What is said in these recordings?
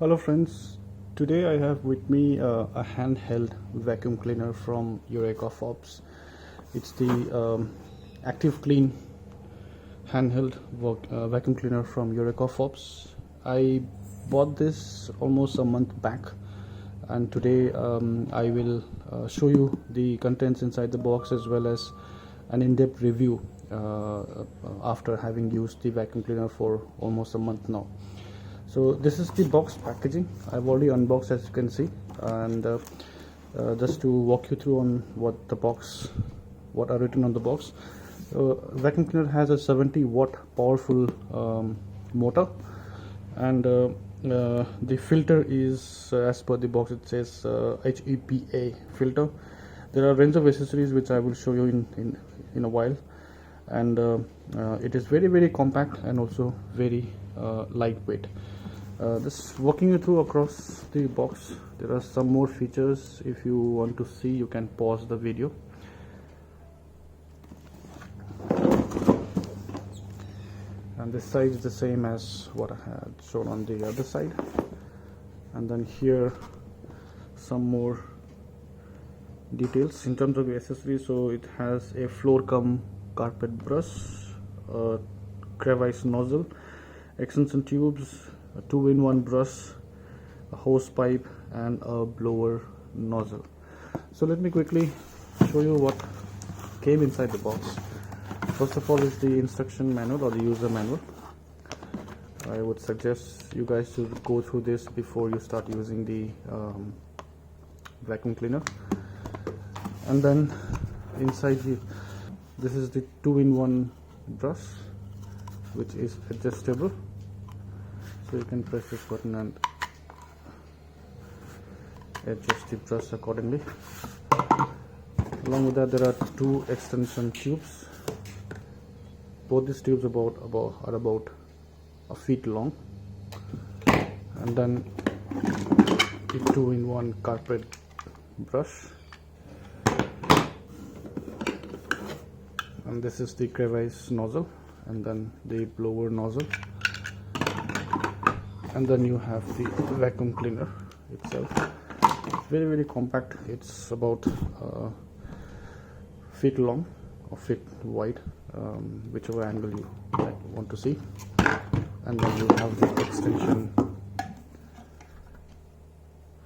Hello friends, today I have with me a handheld vacuum cleaner from EUREKAFORBES. It's the ActiveClean handheld vacuum cleaner from EUREKAFORBES. I bought this almost a month back, and today I will show you the contents inside the box as well as an in-depth review after having used the vacuum cleaner for almost a month now. So this is the box packaging. I've already unboxed, as you can see, and just to walk you through on what are written on the box. Vacuum cleaner has a 70-watt powerful motor, and the filter is, as per the box, it says HEPA filter. There are range of accessories which I will show you in a while, and it is very compact and also very lightweight. Just walking you through across the box, there are some more features. If you want to see, you can pause the video. And this side is the same as what I had shown on the other side. And then here some more details in terms of the accessories. So it has a floor cum carpet brush, a crevice nozzle, extension tubes, a 2-in-1 brush, a hose pipe, and a blower nozzle. So let me quickly show you what came inside the box. First of all is the instruction manual or the user manual. I would suggest you guys to go through this before you start using the vacuum cleaner. And then inside this is the 2-in-1 brush, which is adjustable. So you can press this button and adjust the brush accordingly. Along with that, there are 2 extension tubes. Both these tubes are about a feet long, and then the 2-in-1 carpet brush, and this is the crevice nozzle, and then the blower nozzle. And then you have the vacuum cleaner itself. It's very compact. It's about feet long or feet wide, whichever angle you want to see. And then you have the extension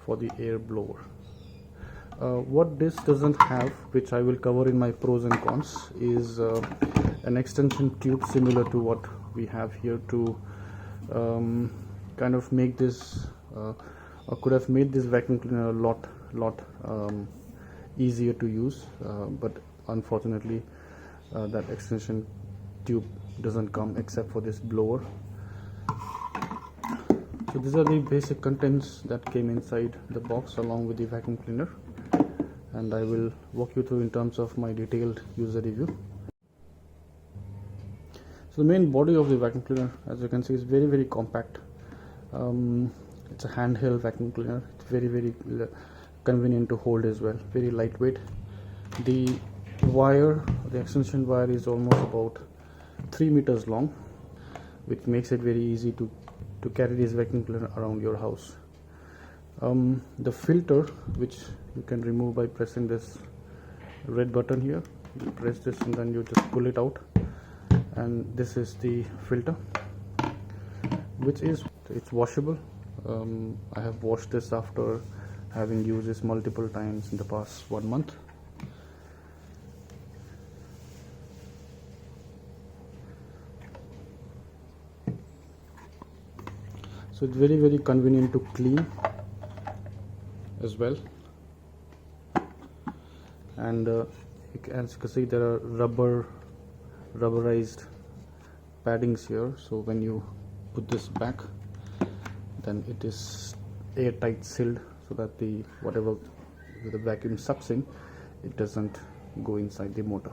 for the air blower. What this doesn't have, which I will cover in my pros and cons, is an extension tube similar to what we have here to kind of make this or could have made this vacuum cleaner a lot easier to use, but unfortunately that extension tube doesn't come except for this blower. So these are the basic contents that came inside the box along with the vacuum cleaner, and I will walk you through in terms of my detailed user review. So the main body of the vacuum cleaner, as you can see, is very compact. It's a handheld vacuum cleaner. It's very convenient to hold as well, very lightweight. The extension wire is almost about 3 meters long, which makes it very easy to carry this vacuum cleaner around your house. The filter, which you can remove by pressing this red button here, you press this and then you just pull it out, and this is the filter, which is washable. I have washed this after having used this multiple times in the past 1 month. So it's very convenient to clean as well, and as you can see, there are rubberized paddings here, so when you put this back, then it is airtight sealed, so that whatever the vacuum sucks in, it doesn't go inside the motor.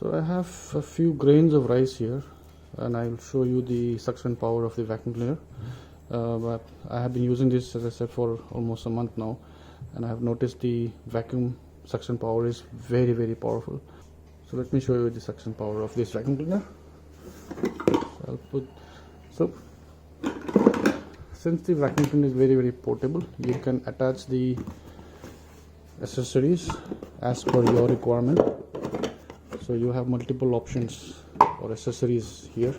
So I have a few grains of rice here, and I will show you the suction power of the vacuum cleaner. But I have been using this, as I said, for almost a month now, and I have noticed the vacuum suction power is very powerful. So let me show you the suction power of this vacuum cleaner. I'll put, so since the vacuum cleaner is very portable, you can attach the accessories as per your requirement. So you have multiple options or accessories here.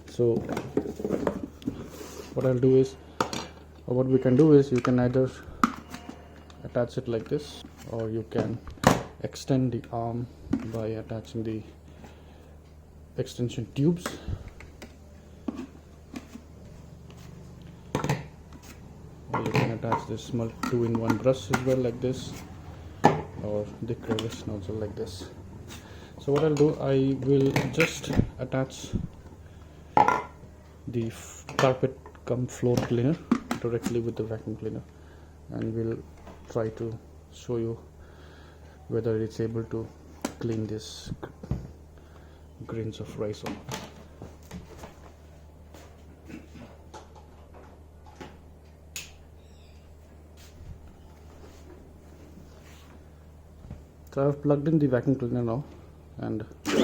So what I'll do is, or what we can do is, you can either attach it like this, or you can extend the arm by attaching the extension tubes. Or you can attach this small 2-in-1 brush as well, like this, or the crevice nozzle like this. So what I'll do, I will just attach the carpet cum floor cleaner directly with the vacuum cleaner, and we'll try to show you whether it's able to clean this grains of rice or not. So I've plugged in the vacuum cleaner now, and so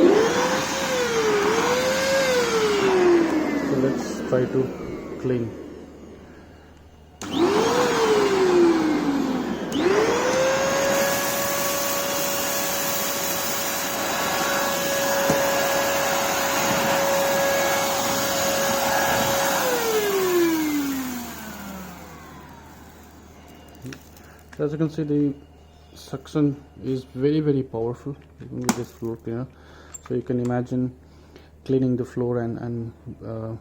let's try to clean. As you can see, the suction is very powerful even with this floor cleaner. So you can imagine cleaning the floor and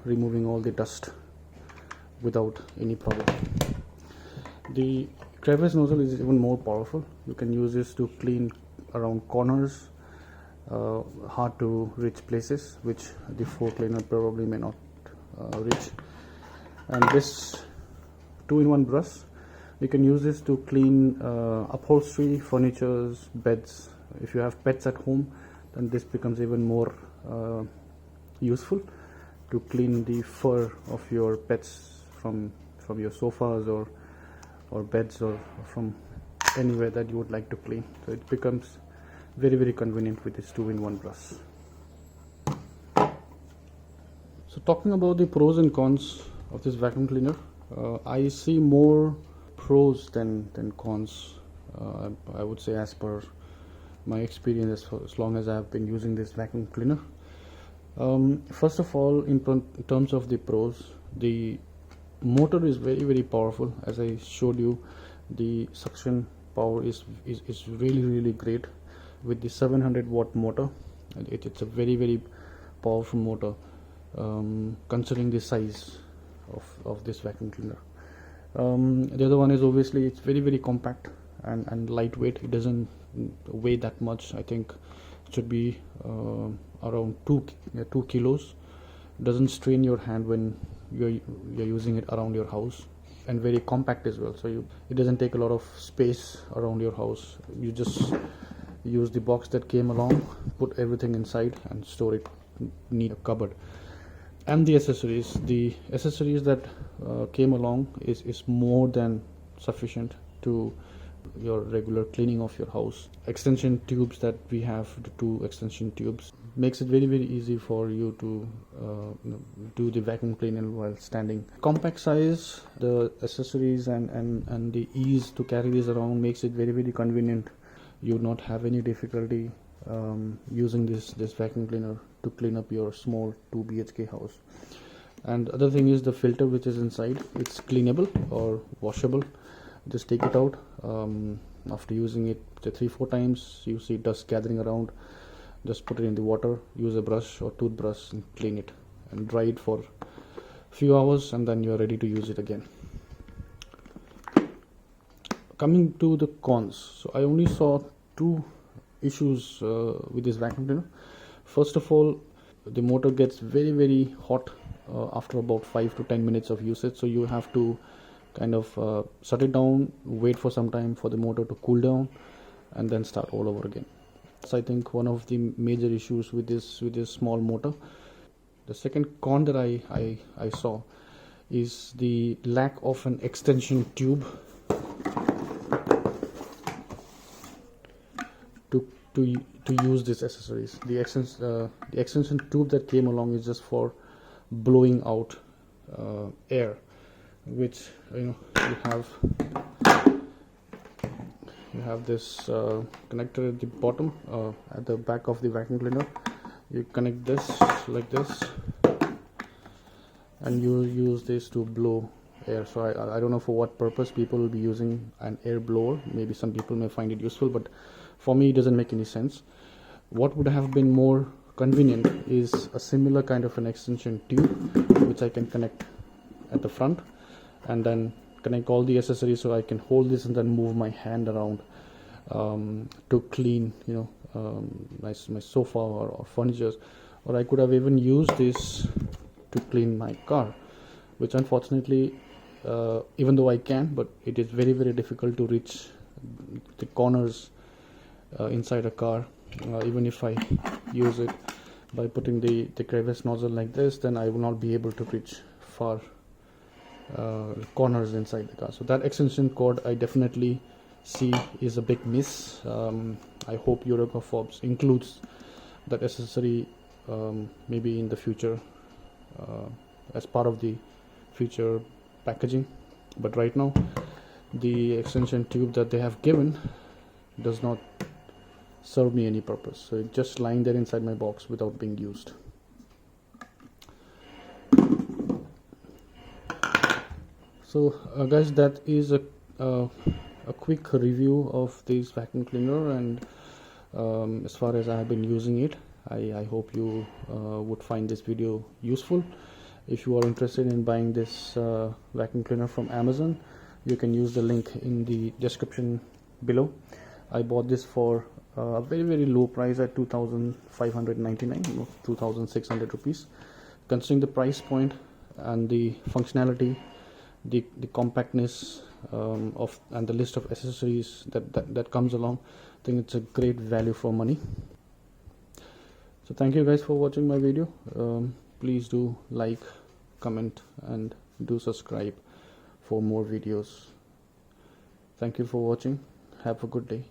removing all the dust without any problem. The crevice nozzle is even more powerful. You can use this to clean around corners, hard to reach places which the floor cleaner probably may not reach. And this 2-in-1 brush, you can use this to clean upholstery, furnitures, beds. If you have pets at home, then this becomes even more useful to clean the fur of your pets from your sofas or beds, or from anywhere that you would like to clean. So it becomes very convenient with this 2-in-1 brush. So talking about the pros and cons of this vacuum cleaner, I see more pros than cons, I would say, as per my experience as long as I have been using this vacuum cleaner. First of all, in terms of the pros, the motor is very powerful. As I showed you, the suction power is really great. With the 700-watt motor, it's a very powerful motor, considering the size of this vacuum cleaner. The other one is, obviously, it's very compact and lightweight. It doesn't weigh that much. I think it should be around 2 kilos. It doesn't strain your hand when you're using it around your house, and very compact as well. So it doesn't take a lot of space around your house. You just use the box that came along, put everything inside, and store it neat a cupboard. And the accessories that came along is more than sufficient to your regular cleaning of your house. Extension tubes that we have, the 2 extension tubes, makes it very easy for you to do the vacuum cleaner while standing. Compact size, the accessories and the ease to carry this around makes it very convenient. You will not have any difficulty using this vacuum cleaner to clean up your small 2 BHK house. And other thing is the filter which is inside. It's cleanable or washable. Just take it out. After using it 3-4 times, you see dust gathering around, just put it in the water, use a brush or toothbrush and clean it, and dry it for a few hours, and then you are ready to use it again. Coming to the cons, so I only saw 2 issues with this vacuum cleaner. First of all, the motor gets very hot after about 5 to 10 minutes of usage, so you have to kind of shut it down, wait for some time for the motor to cool down, and then start all over again. So I think one of the major issues with this small motor. The second con that I saw is the lack of an extension tube to use these accessories. The extension tube that came along is just for blowing out air, which you have this connector at the bottom, at the back of the vacuum cleaner. You connect this like this, and you use this to blow air. So I don't know for what purpose people will be using an air blower. Maybe some people may find it useful, but for me it doesn't make any sense. What would have been more convenient is a similar kind of an extension tube, which I can connect at the front, and then connect all the accessories so I can hold this and then move my hand around to clean my sofa or furniture. Or I could have even used this to clean my car, which unfortunately, even though I can, but it is very, very difficult to reach the corners inside a car. Even if I use it by putting the crevice nozzle like this, then I will not be able to reach far corners inside the car. So that extension cord I definitely see is a big miss. I hope EUREKAFORBES includes that accessory maybe in the future as part of the future packaging, but right now the extension tube that they have given does not serve me any purpose, so it's just lying there inside my box without being used. So guys, that is a quick review of this vacuum cleaner, and as far as I have been using it, I hope you would find this video useful. If you are interested in buying this vacuum cleaner from Amazon, you can use the link in the description below. I bought this for a very, very low price at 2,599, 2,600 rupees. Considering the price point and the functionality, the compactness and the list of accessories that comes along, I think it's a great value for money. So thank you guys for watching my video. Please do like, comment, and do subscribe for more videos. Thank you for watching. Have a good day.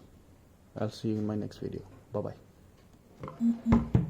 I'll see you in my next video. Bye bye.